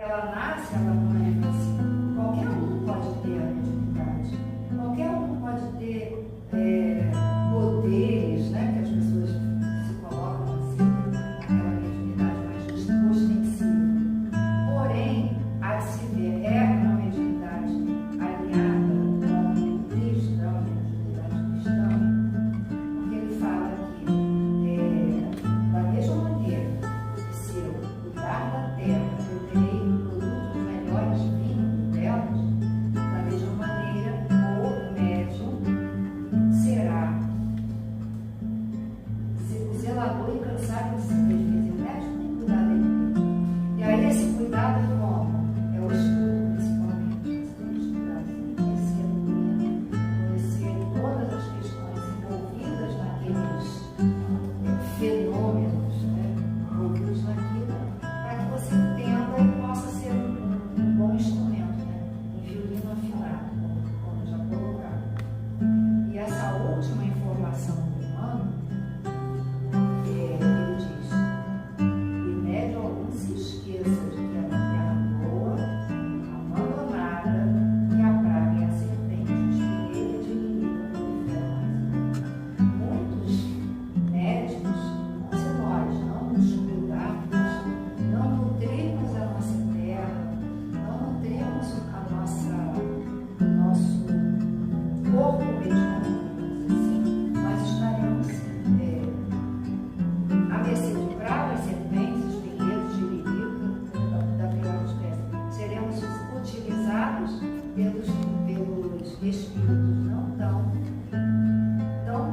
ela nasce, ela não é assim. Qualquer um pode ter a mediunidade, qualquer um pode ter poderes, né, que as pessoas se colocam assim, aquela mediunidade mais ostensiva. Porém, há de se ver, é uma mediunidade alinhada com o cristão, a mediunidade cristã, porque ele fala que, da mesma maneira que se eu cuidar da terra, eu terei produtos melhores vindos delas, da mesma maneira o médium será o zelador incansável de si mesmo. O médium tem que cuidar dele mesmo. E aí esse cuidado é como? É o estudo, principalmente. Você tem que estudar, conhecer a doutrina, conhecer todas as questões envolvidas naqueles fenômenos, né, envolvidos naquilo, para que você entenda e possa ser um bom instrumento, né? Um violino afinado, como já colocado. E essa última informação do humano, ele diz: e médio algum se esqueça de que a terra boa, abandonada, e a praga e a serpente, espelha de inimigo do inferno. Muitos médios, se nós não nos cuidarmos, não nutrirmos a nossa terra, não nutrirmos o nosso corpo medicamentoso, assim, nós estaremos à mercê de pragas, serpentes, espinheiros, tiririca, da pior espécie. Seremos utilizados pelos espíritos não tão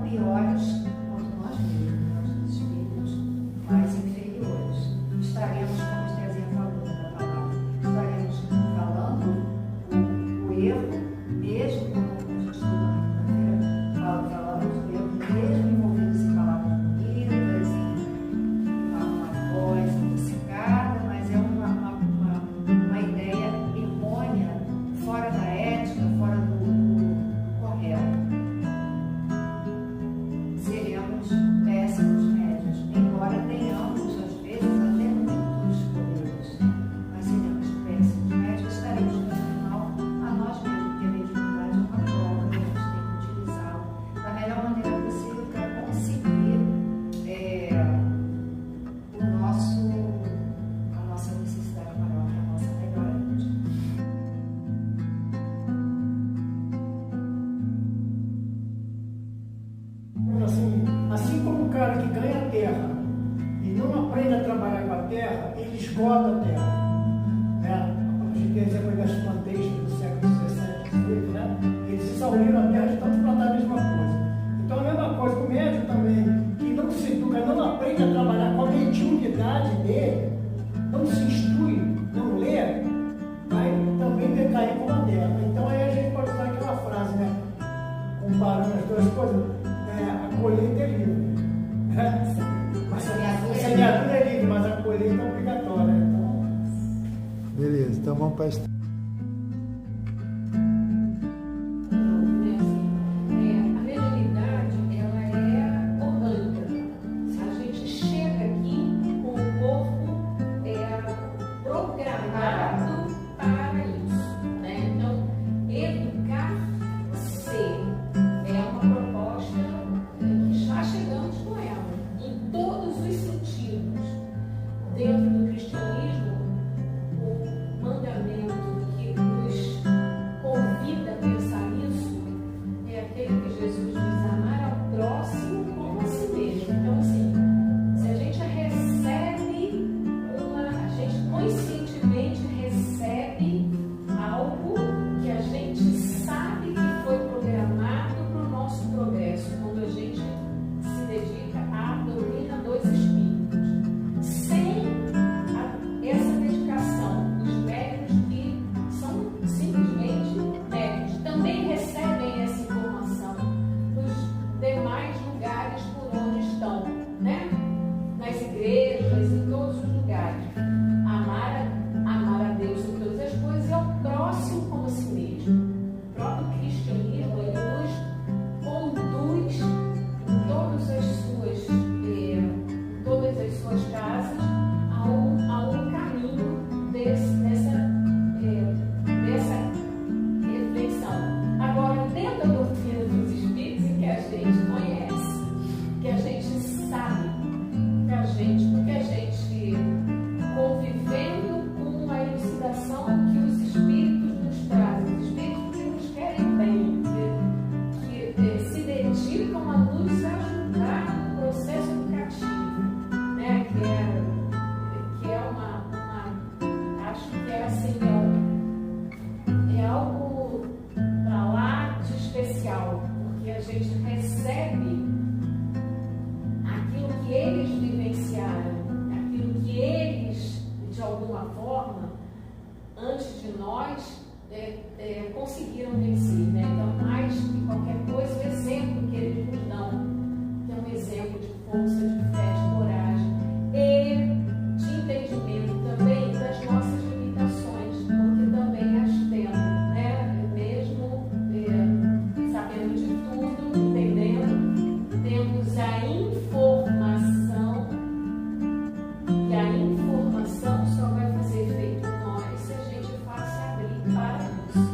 piores quanto nós mesmos, os espíritos mais inferiores. Estaremos, como o Estezinha falou na palavra, estaremos falando o erro, mesmo como a gente estudou na quinta-feira, falamos do erro, mesmo envolvidos em palavras bonitas, em uma voz adocicada, mas é uma ideia errônea, fora da ética, fora do correto. Seremos péssimos médios, embora tenhamos, às vezes, até muitos poderes, mas seremos péssimos médios, estaremos fazendo mal a nós mesmos, porque a mediunidade é uma prova e a gente tem que utilizá-la da melhor maneira possível para conseguir a nossa necessidade maior, que é a nossa melhora íntima. Assim como o cara que ganha a terra e não aprende a trabalhar com a terra, ele esgota a terra. Né? A gente tem exemplo das plantations do século XVII, XVIII, né? Eles exauriram a terra de tanto plantar a mesma coisa. Então a mesma coisa, o médium também, que não se educa, não aprende a trabalhar com a mediunidade dele, não se instrui, não lê, vai também decair como a terra. Então aí a gente pode usar aquela frase, né? Comparando as duas coisas, a colheita é livre. Mas a semeadura é livre, mas a colheita é obrigatória. Então... Beleza, então vamos para a A mediunidade, ela é orgânica. A gente chega aqui com o corpo programado para isso, né? Então, educar-se é uma proposta que já chegamos com ela, em todos os sentidos. Dentro do cristianismo, o mandamento assim, é algo pra lá de especial, porque a gente recebe aquilo que eles vivenciaram, aquilo que eles, de alguma forma, antes de nós, conseguiram vencer, né? Então, mais que qualquer coisa, o exemplo que eles nos dão, que é um exemplo de força, de fé, de coragem e de entendimento também das nossas limitações, porque também as temos, né? Mesmo sabendo de tudo, entendendo, temos a informação, e a informação só vai fazer efeito em nós se a gente faça abrir para isso.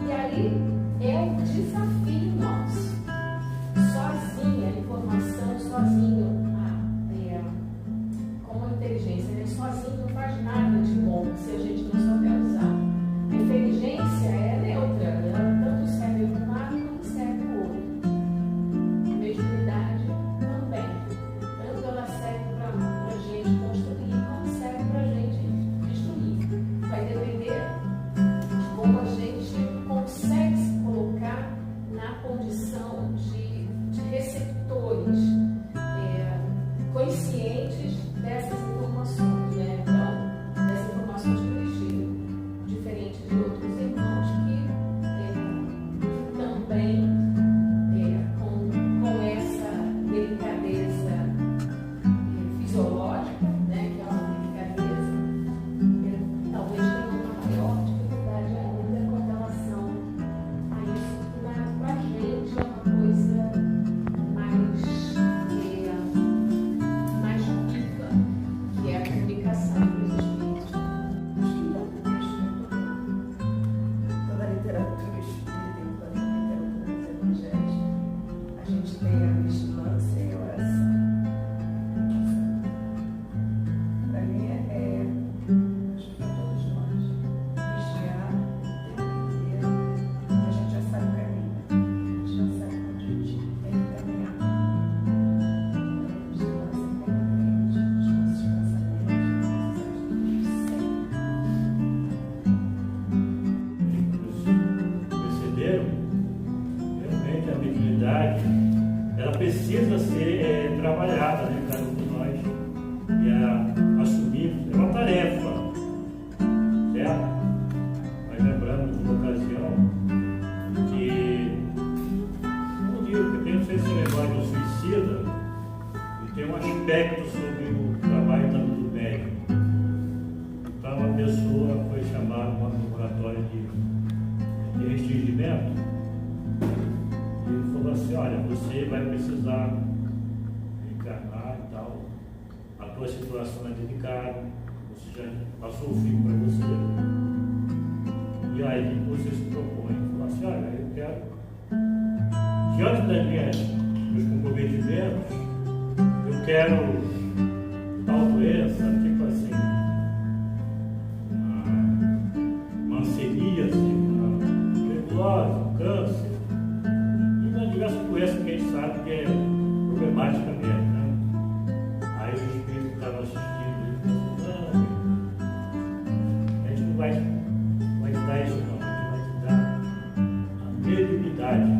E aí é um desafio nosso. Sozinha, a informação, sozinho, como a inteligência, né? Sozinho não faz nada de bom se a gente não souber usar. A inteligência é neutra, ela tanto serve para um lado como serve para o outro. A mediunidade também. Tanto ela serve para a gente construir, como serve para a gente destruir. Vai depender de como a gente consegue se colocar na condição de receptores conscientes dessas informações, né? Então, dessas informações que eu digo, diferente de outros irmãos que também, com essa delicadeza fisiológica, né? Que é uma delicadeza, talvez tenha uma maior dificuldade ainda com relação a isso, que para a gente é uma coisa mais viva, que é a comunicação dos espíritos. Toda a literatura espírita, enquanto a literatura evangélica, a gente tem a vigilância e a oração. Para mim acho que para todos nós, vigiar o tempo inteiro, a gente já sabe o caminho, a gente já sabe onde a gente tem que caminhar. Vigilância permanente dos nossos pensamentos, das nossas atitudes, sempre. Perceberam? Realmente a mediunidade ela precisa ser trabalhada, né, cada um de nós, e assumir é uma tarefa, certo? Mas lembramos de uma ocasião que um livro que tem, não sei se lembrar do suicida, e tem um aspecto sobre o trabalho tanto do médico. Então uma pessoa foi chamada para um laboratório de restringimento. E ele falou assim, olha, você vai precisar encarnar e tal, a tua situação é delicada, você já passou o fim para você. E aí você se propõe, falou assim, olha, eu quero, diante das meus comprometimentos, eu quero tal doença, tipo assim, uma hanseníase, uma tuberculose, um câncer, e uma diversas doenças que a gente sabe que é problemática mesmo, né? Aí o espírito estava assistindo e falou assim, a gente não vai te dar isso não, a gente vai te dar a mediunidade.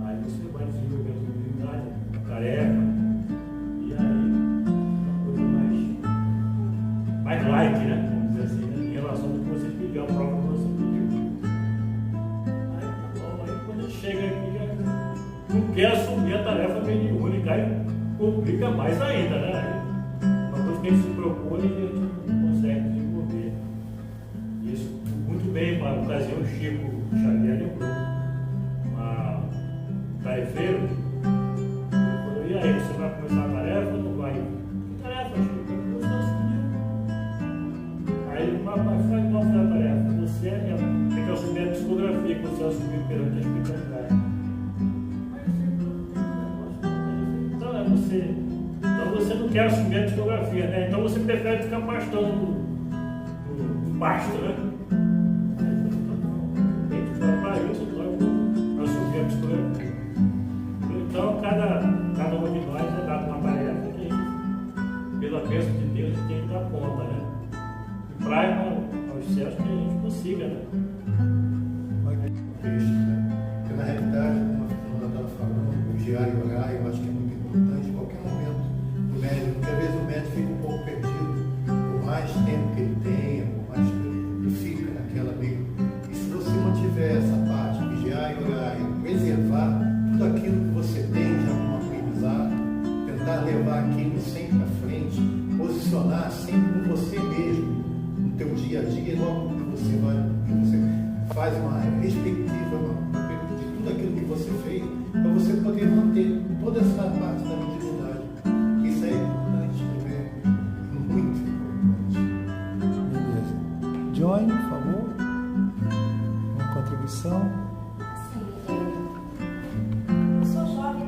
Aí você vai desenvolver a mediunidade, a tarefa, e aí uma coisa mais light, né? Vamos dizer assim, né? Em relação ao que você pediu, ao próprio que você pediu. Aí tá bom, aí quando a gente chega aqui, não quer assumir a tarefa mediúnica, aí complica mais ainda, né? Uma coisa que a gente se propõe e a gente não consegue desenvolver. Isso muito bem, para a ocasião, o Chico Xavier lembrou. Um tarefeiro, ele falou, e aí, você vai começar a tarefa ou não vai? Que tarefa, Chico? Você não assumiu. Aí ele falou, mas faz qual foi a tarefa? Você tem que assumir a psicografia que você assumiu perante a espiritualidade. Então você não quer assumir a psicografia, né? Então você prefere ficar pastando no pasto, né? Tem que ficar para isso, então assumir a psicografia. Então cada um de nós é dado uma tarefa que, pela bênção de Deus, tem que dar conta, né? E consiga, né? Texto, né? Porque na realidade, como a Fernanda estava falando, o vigiar e orar, eu acho que é muito importante em qualquer momento do médico, porque às vezes o médico fica um pouco perdido, por mais tempo que ele tenha, por mais que ele fica naquela meio. E se você mantiver essa parte, vigiar e orar, e preservar tudo aquilo que você tem já como aprendizado, tentar levar aquilo sempre à frente, posicionar sempre com você mesmo, no teu dia a dia, logo que você faz uma perspectiva de tudo aquilo que você fez, para você poder manter toda essa parte da mediunidade. Isso é importante também, muito importante. Beleza. Johnny, por favor. Uma contribuição. Assim, eu sou jovem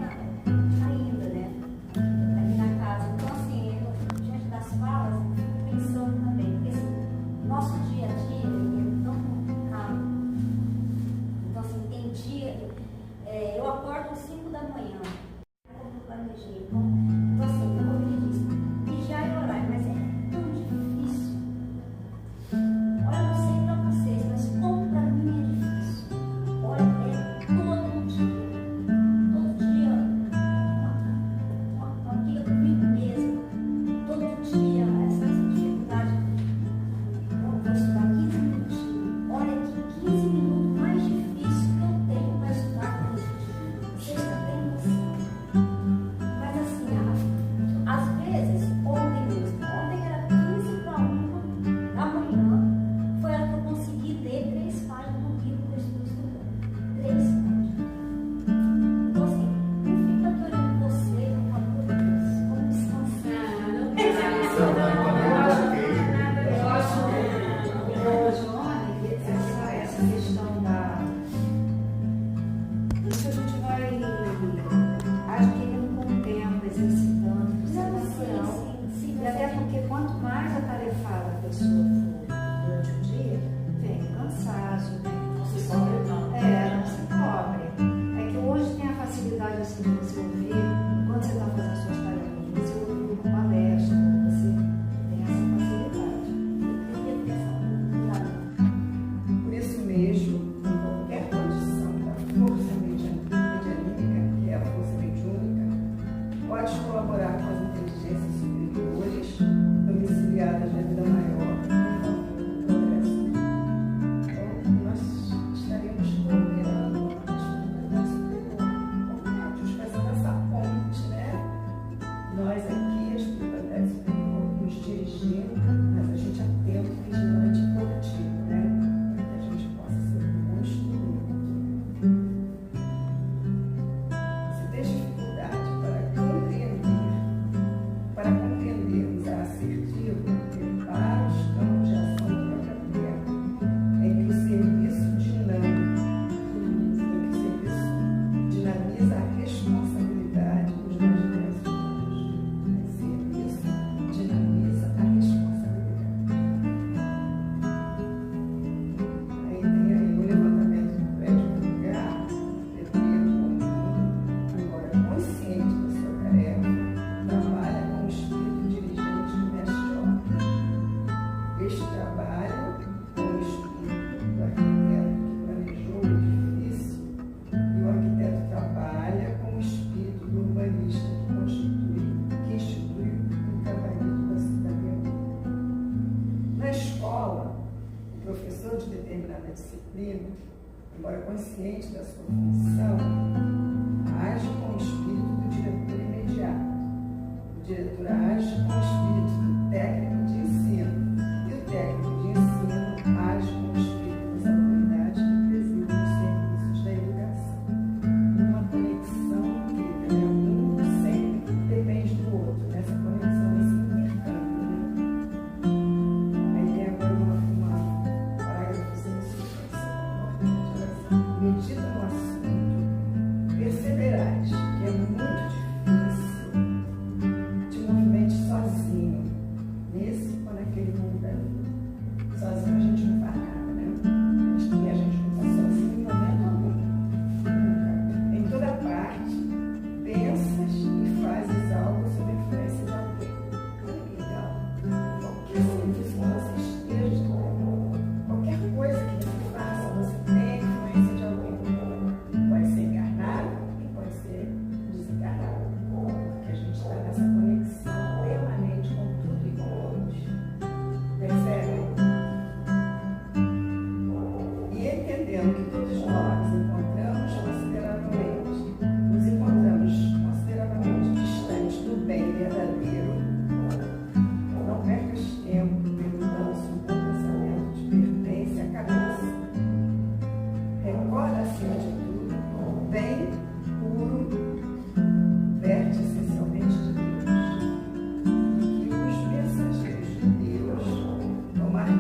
ainda, né? Aqui na casa. Então, assim, eu, diante das falas, pensando também, porque assim, nosso dia a dia é tão complicado. Então, assim, tem dia, eu acordo às 5 da manhã, como eu planejei. Então, assim, eu vou me dizer, vigiar e orar, mas é tão difícil. Olha, eu não sei pra vocês, mas como pra mim é difícil. Olha, é todo dia uma briga comigo mesmo. Todo dia, essa dificuldade. Eu vou estudar 15 minutinhos. Olha que 15 minutos mais difícil que eu tenho para estudar. Vocês não têm noção. Mas assim, às vezes, ontem mesmo, ontem era 15 para 1 da manhã, foi a hora que eu consegui ler 3 páginas do livro que eu estou estudando. 3 páginas. Então assim, não fica aqui olhando você, pelo amor de Deus, vamos descansar. Não tem Eu acho que Johnny, essa questão da. Isso a gente vai adquirindo com o tempo, exercitando, observação. E até porque quanto mais atarefada a pessoa for durante o dia, vem cansaço, Não se cobre, não. não se cobre. É que hoje tem a facilidade assim de você ouvir, quando você está fazendo suas tarefas, você ouvir uma palestra, você tem essa facilidade. Eu queria ter essa oportunidade. Por isso mesmo, em qualquer condição da força medianímica, que é a força mediúnica, pode colaborar com as inteligências superiores, domiciliadas na vida maior, no progresso. Então, nós estaremos cooperando com a espiritualidade superior, com médios, fazendo essa ponte, né? Nós aqui, a espiritualidade superior, nos dirigindo, mas a gente atento, vigilante e produtivo, né? Para que a gente possa ser um bom instrumento. Se tem dificuldade para compreendermos a assertiva de vários campos de ação da própria terra, em que o serviço dinamiza a responsabilidade dos mais diversos campos. O serviço dinamiza a responsabilidade. Aí tem aí o levantamento do prédio do lugar, dever comum, agora consciente da sua tarefa, trabalha com o espírito dirigente do mestre de obra. Este trabalho com o espírito do arquiteto que planejou o edifício, e o arquiteto trabalha com o espírito do urbanista que institui o gabarito da cidadania. Na escola, o professor de determinada disciplina, embora consciente da sua função, age com o espírito do diretor imediato. O diretor age com o espírito do técnico de ensino, e o técnico de ensino age com o espírito das autoridades que presidem os serviços da educação. Uma conexão incrível, né? Um sempre depende do outro, nessa conexão, esse intercâmbio, né? Aí tem agora uma parágrafo sem sequência. Medita no assunto, perceberás que é muito difícil te movimente sozinho nesse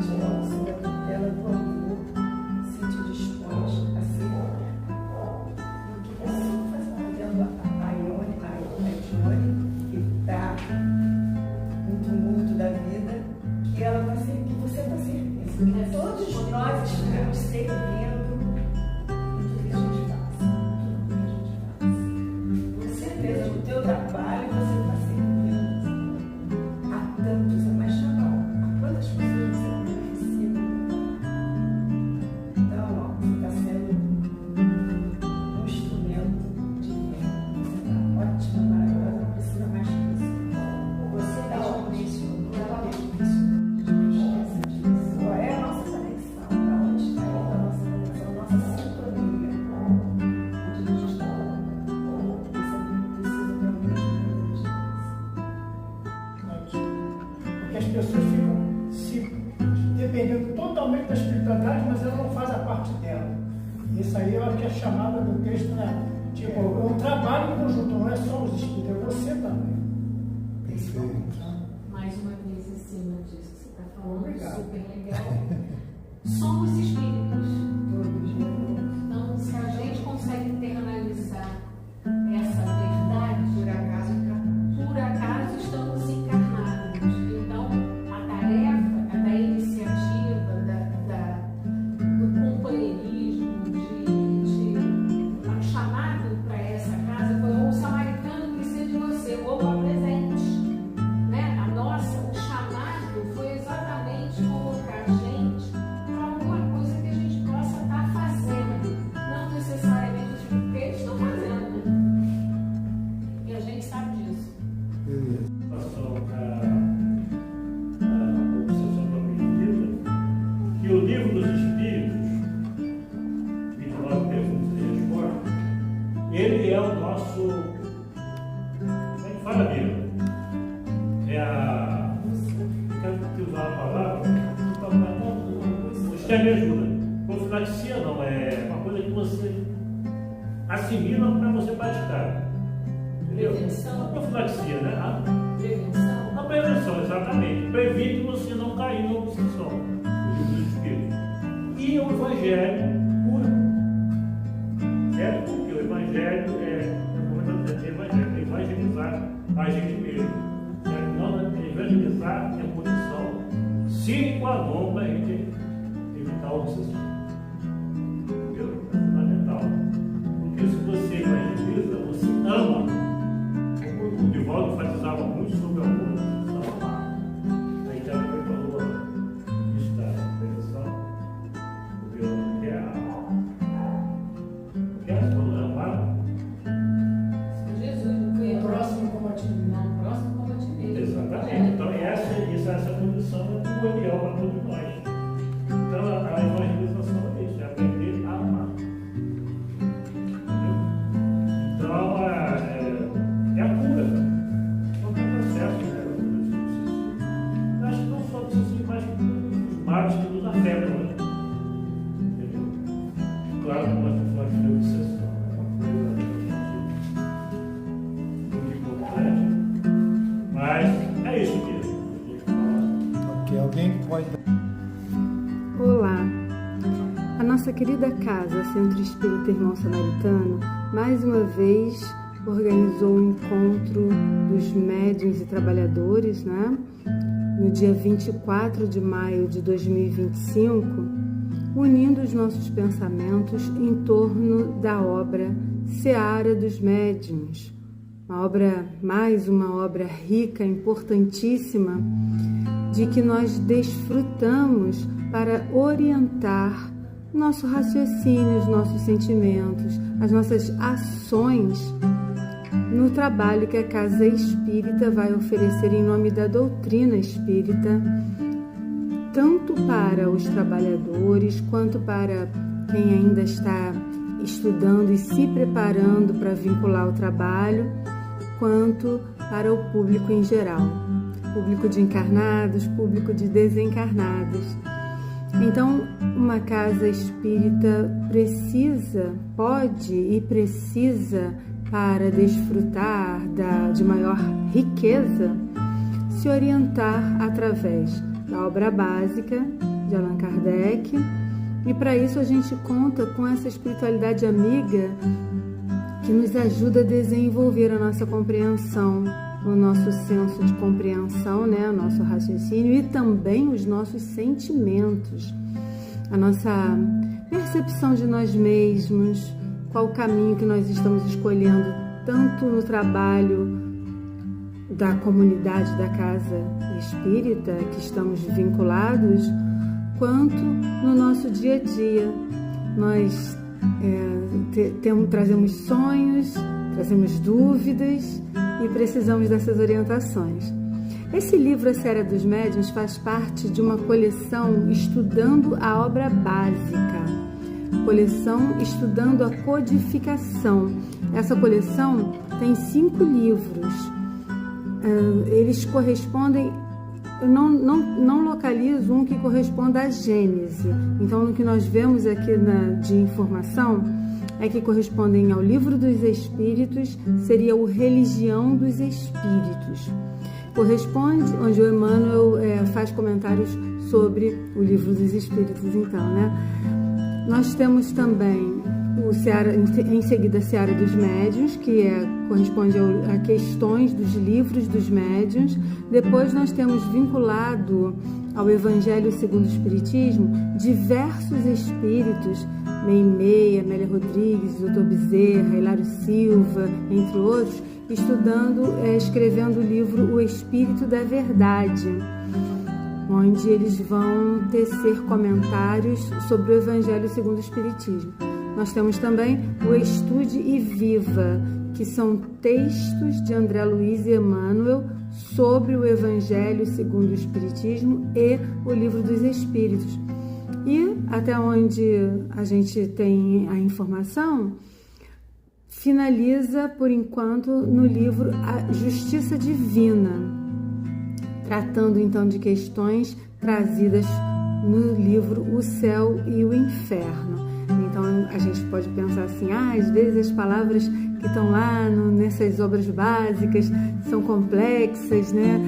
Angela, sob a tutela do amor, se te dispões a servir. E o que você faz vendo a Ione, que está no tumulto da vida, que ela está servindo, que você está servindo. Que todos nós estamos servindo em tudo que a gente faz. Você fez o teu trabalho, você está servindo a tantos, é mais chamar. A quantas pessoas você não beneficia? Então, ó, você está sendo um instrumento de Deus. Você está ótima, maravilhosa, não precisa mais que isso. Você está ótimo, totalmente isso. Qual é a nossa conexão? Para onde está indo a nossa conexão, a nossa sintonia? Onde a gente está? Isso aqui precisa realmente de Deus. Porque as pessoas ficam se dependendo totalmente da espiritualidade, mas ela não faz a parte dela. Isso aí eu acho que é chamada do texto, né? Tipo, é um trabalho em conjunto, não é só os espíritos, é você também. Perfeito. Mais uma vez em cima disso que você está falando, Obrigado. super legal. Somos espíritos. Todos, né? Então, se a gente consegue internalizar essa verdade, por acaso estamos encarnados. Então, a tarefa, da iniciativa, do companheirismo, de chamado para essa casa foi o samaritano precisa de você, ou presente. Né? O chamado foi exatamente colocar a gente para alguma coisa que a gente possa estar fazendo, não necessariamente o que eles estão fazendo, né? E a gente sabe disso. Beleza. Passou a obsessão da medida, que o livro dos Espíritos, 29 perguntas e respostas, ele é o nosso, como é que fala mesmo? É a, quero que usar a palavra, você me ajuda. Profilaxia não, é uma coisa que você assimila para você praticar. Entendeu? Prevenção. Profilaxia, né? Prevenção. A prevenção, exatamente. Previne você não cair na obsessão do livro dos Espíritos. E o Evangelho cura. Certo? Porque o Evangelho é evangelizar a gente mesmo. Certo? Não, evangelizar é condição sine qua non para a gente evitar a obsessão. Entendeu? É fundamental. Porque se você evangeliza, você ama. O Divaldo enfatizava muito sobre o amor, precisava amar. Aí já foi falou isso da prevenção, porque é amar. Jesus não foi O próximo como a ti mesmo. Não, o próximo como a ti mesmo. Exatamente. Então essa condição é primordial para todos nós. Então a evangelização é isso, é aprender a amar. Entendeu? Então é a cura. Qualquer processo, né? Acho que não só precisa mais os males que nos afetam, né? Entendeu? Claro que nós estamos falando de obsessão, é uma coisa muito importante, mas é isso mesmo. Ok, alguém pode dar. Olá! A nossa querida casa, Centro Espírita Irmão Samaritano, mais uma vez organizou o encontro dos médiuns e trabalhadores, né? No dia 24 de maio de 2025, unindo os nossos pensamentos em torno da obra Seara dos Médiuns, mais uma obra rica, importantíssima, de que nós desfrutamos para orientar nosso raciocínio, os nossos sentimentos, as nossas ações no trabalho que a Casa Espírita vai oferecer em nome da doutrina espírita, tanto para os trabalhadores quanto para quem ainda está estudando e se preparando para vincular o trabalho, quanto para o público em geral, público de encarnados, público de desencarnados. Então, uma casa espírita pode e precisa, para desfrutar de maior riqueza, se orientar através da obra básica de Allan Kardec. E para isso a gente conta com essa espiritualidade amiga que nos ajuda a desenvolver a nossa compreensão, o nosso senso de compreensão, né? O nosso raciocínio e também os nossos sentimentos, a nossa percepção de nós mesmos, qual o caminho que nós estamos escolhendo, tanto no trabalho da comunidade da Casa Espírita, que estamos vinculados, quanto no nosso dia a dia. Nós trazemos sonhos, trazemos dúvidas e precisamos dessas orientações. Esse livro, A Seara dos Médiuns, faz parte de uma coleção Estudando a Obra Básica, coleção Estudando a Codificação. Essa coleção tem 5 livros. Eles correspondem, eu não localizo um que corresponda à Gênese. Então, o que nós vemos aqui de informação é que correspondem ao Livro dos Espíritos, seria o Religião dos Espíritos. Corresponde, onde o Emmanuel faz comentários sobre o Livro dos Espíritos, então, né? Nós temos também em seguida a Seara dos Médiuns, que corresponde a questões dos livros dos médiuns. Depois nós temos vinculado ao Evangelho segundo o Espiritismo diversos espíritos, Meimei, Amélia Rodrigues, Dr. Bezerra, Hilário Silva, entre outros, escrevendo o livro O Espírito da Verdade, onde eles vão tecer comentários sobre o Evangelho segundo o Espiritismo. Nós temos também o Estude e Viva, que são textos de André Luiz e Emmanuel sobre o Evangelho segundo o Espiritismo e o Livro dos Espíritos. E até onde a gente tem a informação, finaliza por enquanto no livro A Justiça Divina, tratando então de questões trazidas no livro O Céu e o Inferno. Então a gente pode pensar assim, às vezes as palavras que estão lá nessas obras básicas são complexas, né?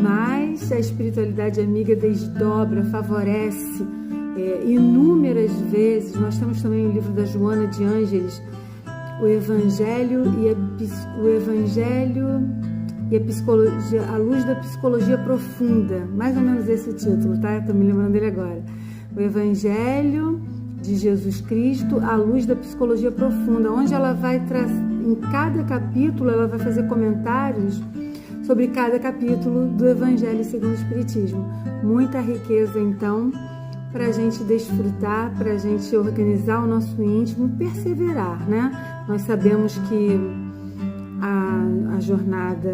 Mas a espiritualidade amiga desdobra, favorece inúmeras vezes. Nós temos também o livro da Joana de Ângeles, o Evangelho e a Psicologia, a Luz da Psicologia Profunda, mais ou menos esse título, tá? Estou me lembrando dele agora. O Evangelho de Jesus Cristo, a Luz da Psicologia Profunda, onde ela vai em cada capítulo, ela vai fazer comentários sobre cada capítulo do Evangelho segundo o Espiritismo. Muita riqueza, então, para a gente desfrutar, para a gente organizar o nosso íntimo, perseverar, né? Nós sabemos que a jornada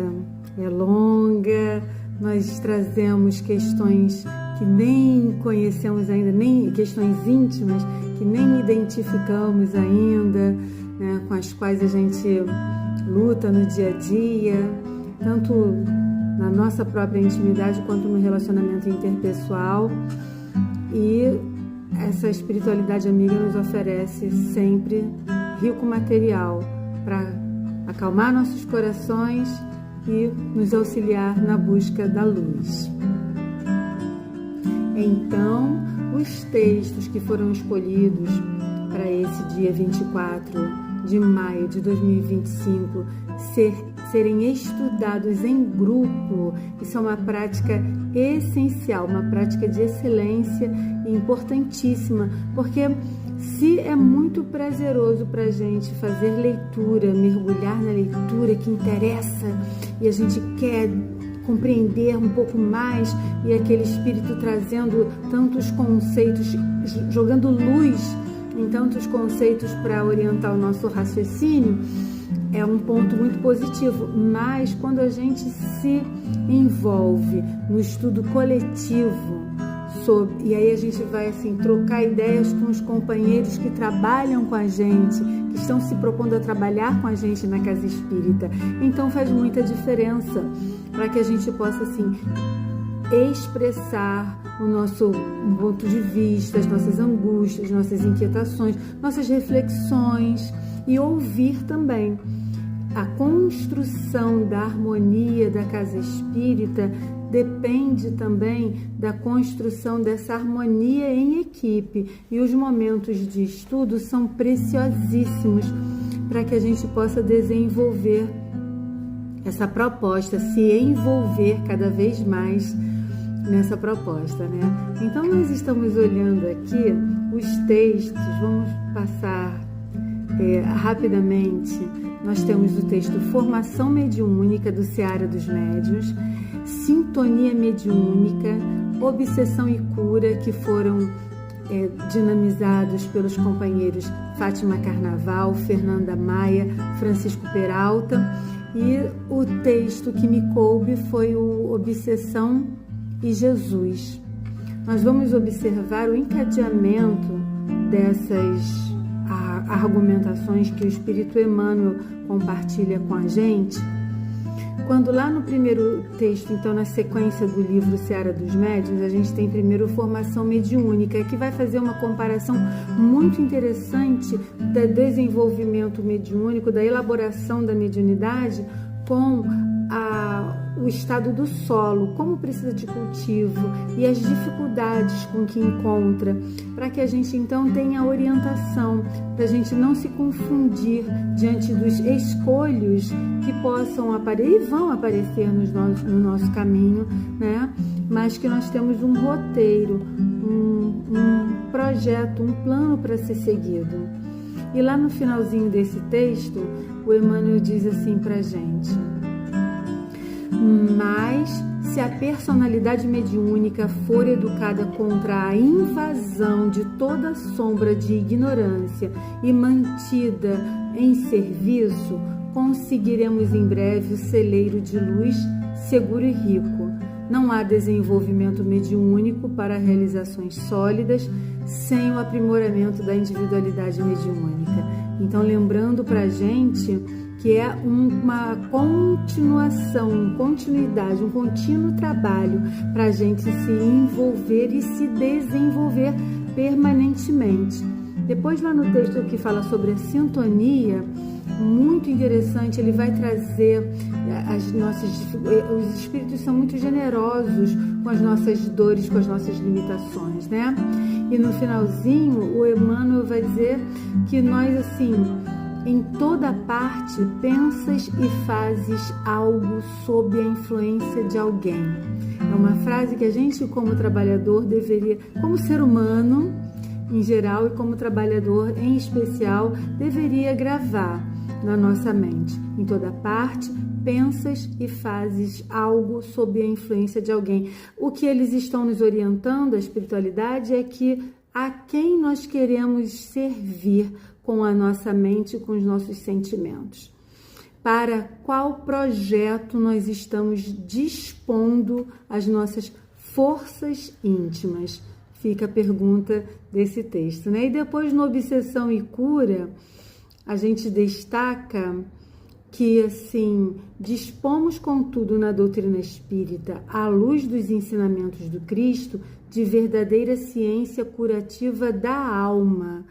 é longa, nós trazemos questões que nem conhecemos ainda, nem questões íntimas que nem identificamos ainda, né, com as quais a gente luta no dia a dia, tanto na nossa própria intimidade quanto no relacionamento interpessoal. E essa espiritualidade amiga nos oferece sempre rico material para acalmar nossos corações e nos auxiliar na busca da luz. Então, os textos que foram escolhidos para esse dia 24 de maio de 2025 serem estudados em grupo, isso é uma prática essencial, uma prática de excelência e importantíssima, porque se é muito prazeroso para a gente fazer leitura, mergulhar na leitura que interessa e a gente quer compreender um pouco mais, e aquele espírito trazendo tantos conceitos, jogando luz em tantos conceitos para orientar o nosso raciocínio, é um ponto muito positivo. Mas quando a gente se envolve no estudo coletivo, e aí a gente vai assim trocar ideias com os companheiros que trabalham com a gente, que estão se propondo a trabalhar com a gente na Casa Espírita, então faz muita diferença para que a gente possa assim expressar o nosso ponto de vista, as nossas angústias, nossas inquietações, nossas reflexões, e ouvir também. A construção da harmonia da Casa Espírita depende também da construção dessa harmonia em equipe, e os momentos de estudo são preciosíssimos para que a gente possa desenvolver essa proposta, se envolver cada vez mais nessa proposta, né? Então nós estamos olhando aqui os textos, vamos passar rapidamente. Nós temos o texto Formação Mediúnica do Seara dos Médiuns, Sintonia Mediúnica, Obsessão e Cura, que foram dinamizados pelos companheiros Fátima Carnaval, Fernanda Maia, Francisco Peralta, e o texto que me coube foi o Obsessão e Jesus. Nós vamos observar o encadeamento dessas argumentações que o Espírito Emmanuel compartilha com a gente, quando lá no primeiro texto, então na sequência do livro Seara dos Médiuns, a gente tem primeiro Formação Mediúnica, que vai fazer uma comparação muito interessante do desenvolvimento mediúnico, da elaboração da mediunidade com o estado do solo, como precisa de cultivo e as dificuldades com que encontra, para que a gente então tenha orientação, para a gente não se confundir diante dos escolhos que possam aparecer e vão aparecer no nosso caminho, né? Mas que nós temos um roteiro, um projeto, um plano para ser seguido. E lá no finalzinho desse texto, o Emmanuel diz assim para a gente: mas se a personalidade mediúnica for educada contra a invasão de toda sombra de ignorância e mantida em serviço, conseguiremos em breve o celeiro de luz seguro e rico. Não há desenvolvimento mediúnico para realizações sólidas sem o aprimoramento da individualidade mediúnica. Então, lembrando para a gente que é uma continuação, continuidade, um contínuo trabalho para a gente se envolver e se desenvolver permanentemente. Depois, lá no texto que fala sobre a sintonia, muito interessante, ele vai trazer os espíritos são muito generosos com as nossas dores, com as nossas limitações, né? E no finalzinho, o Emmanuel vai dizer que nós, assim, em toda parte, pensas e fazes algo sob a influência de alguém. É uma frase que a gente, como trabalhador, deveria, como ser humano em geral e como trabalhador em especial, deveria gravar na nossa mente. Em toda parte, pensas e fazes algo sob a influência de alguém. O que eles estão nos orientando, a espiritualidade, é que a quem nós queremos servir com a nossa mente e com os nossos sentimentos. Para qual projeto nós estamos dispondo as nossas forças íntimas? Fica a pergunta desse texto, né? E depois, no Obsessão e Cura, a gente destaca que, assim, dispomos, contudo, na doutrina espírita, à luz dos ensinamentos do Cristo, de verdadeira ciência curativa da alma.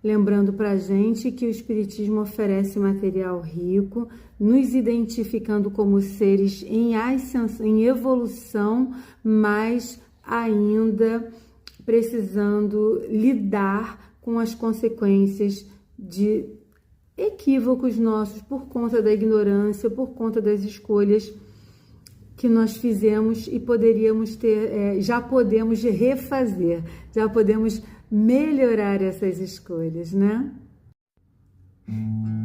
Lembrando para a gente que o Espiritismo oferece material rico, nos identificando como seres em ascensão, em evolução, mas ainda precisando lidar com as consequências de equívocos nossos por conta da ignorância, por conta das escolhas que nós fizemos e poderíamos ter, já podemos refazer, já podemos melhorar essas escolhas, né?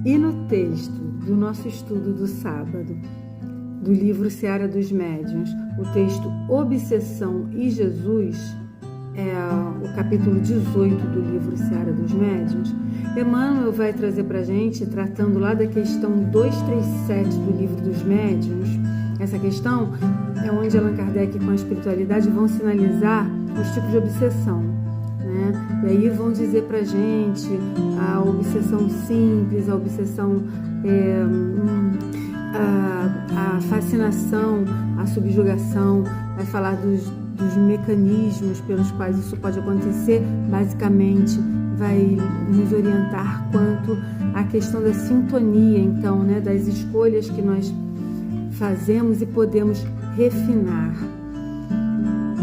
E no texto do nosso estudo do sábado, do livro Seara dos Médiuns, o texto Obsessão e Jesus, o capítulo 18 do livro Seara dos Médiuns, Emmanuel vai trazer para a gente, tratando lá da questão 237 do livro dos Médiuns. Essa questão é onde Allan Kardec com a espiritualidade vão sinalizar os tipos de obsessão, né? E aí vão dizer para a gente a obsessão simples, a obsessão, a fascinação, a subjugação, vai falar dos mecanismos pelos quais isso pode acontecer. Basicamente vai nos orientar quanto à questão da sintonia, então, né, das escolhas que nós fazemos e podemos refinar.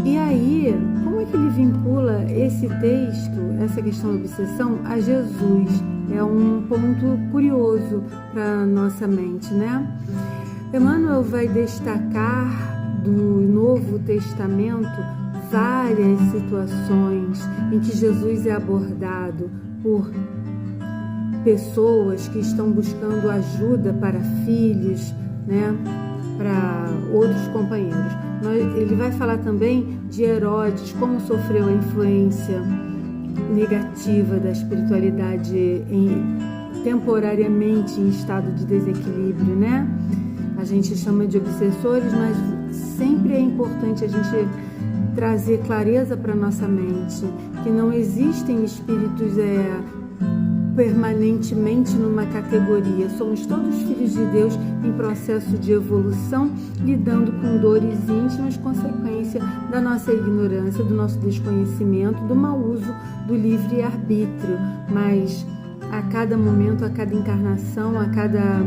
E aí, como é que ele vincula esse texto, essa questão da obsessão, a Jesus? É um ponto curioso para a nossa mente, né? Emmanuel vai destacar do Novo Testamento várias situações em que Jesus é abordado por pessoas que estão buscando ajuda para filhos, né? Para outros companheiros. Ele vai falar também de Herodes, como sofreu a influência negativa da espiritualidade temporariamente em estado de desequilíbrio, né? A gente chama de obsessores, mas sempre é importante a gente trazer clareza para nossa mente, que não existem espíritos permanentemente numa categoria. Somos todos filhos de Deus em processo de evolução, lidando com dores íntimas, consequência da nossa ignorância, do nosso desconhecimento, do mau uso do livre-arbítrio. Mas a cada momento, a cada encarnação, a cada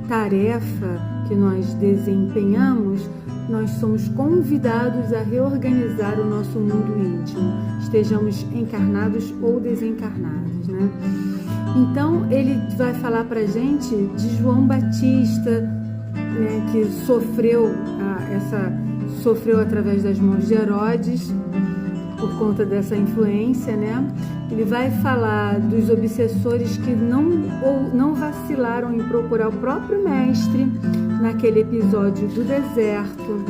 tarefa que nós desempenhamos, nós somos convidados a reorganizar o nosso mundo íntimo, estejamos encarnados ou desencarnados, né? Então, ele vai falar para a gente de João Batista, né, que sofreu através das mãos de Herodes, por conta dessa influência, né? Ele vai falar dos obsessores que não vacilaram em procurar o próprio mestre naquele episódio do deserto.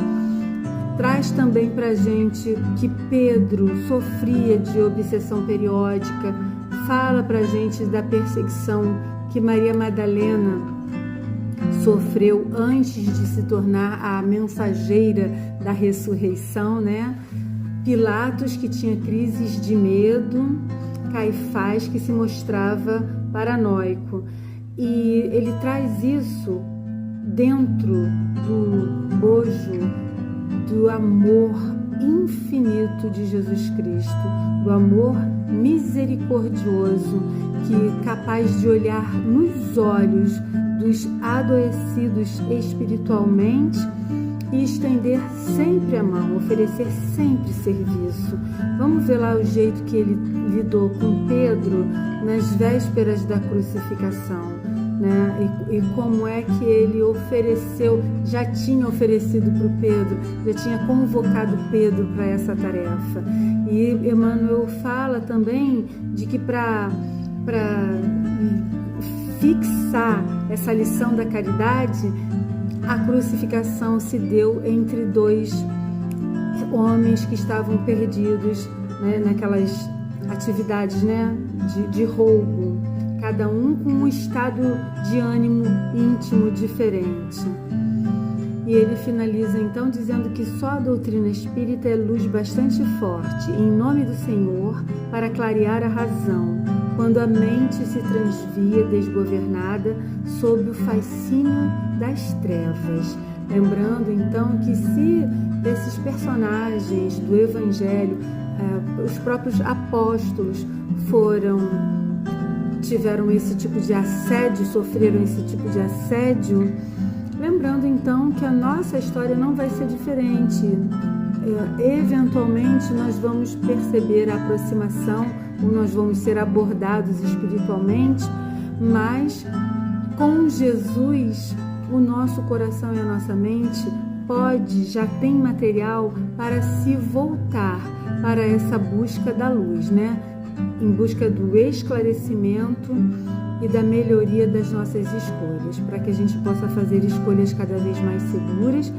Traz também pra gente que Pedro sofria de obsessão periódica. Fala pra gente da perseguição que Maria Madalena sofreu antes de se tornar a mensageira da ressurreição, né? Pilatos, que tinha crises de medo, Caifás, que se mostrava paranoico. E ele traz isso dentro do bojo do amor infinito de Jesus Cristo, do amor misericordioso, que é capaz de olhar nos olhos dos adoecidos espiritualmente e estender sempre a mão, oferecer sempre serviço. Vamos ver lá o jeito que ele lidou com Pedro nas vésperas da crucificação, né? E como é que ele já tinha oferecido para o Pedro, já tinha convocado Pedro para essa tarefa. E Emmanuel fala também de que para fixar essa lição da caridade, a crucificação se deu entre dois homens que estavam perdidos, né, naquelas atividades, né, de roubo, cada um com um estado de ânimo íntimo diferente. E ele finaliza então dizendo que só a doutrina espírita é luz bastante forte, em nome do Senhor, para clarear a razão, quando a mente se transvia desgovernada sob o fascínio das trevas. Lembrando então que se esses personagens do Evangelho, os próprios apóstolos tiveram esse tipo de assédio, sofreram esse tipo de assédio, lembrando então que a nossa história não vai ser diferente. Eventualmente nós vamos perceber a aproximação, ou nós vamos ser abordados espiritualmente, mas com Jesus o nosso coração e a nossa mente já tem material para se voltar para essa busca da luz, né? Em busca do esclarecimento e da melhoria das nossas escolhas, para que a gente possa fazer escolhas cada vez mais seguras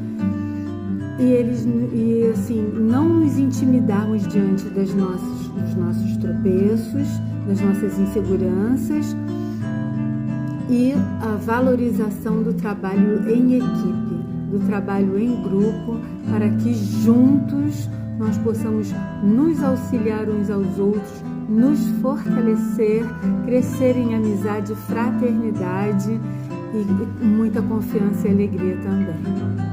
e assim, não nos intimidarmos diante dos nossos tropeços, das nossas inseguranças, e a valorização do trabalho em equipe, do trabalho em grupo, para que juntos nós possamos nos auxiliar uns aos outros, nos fortalecer, crescer em amizade, fraternidade e muita confiança e alegria também.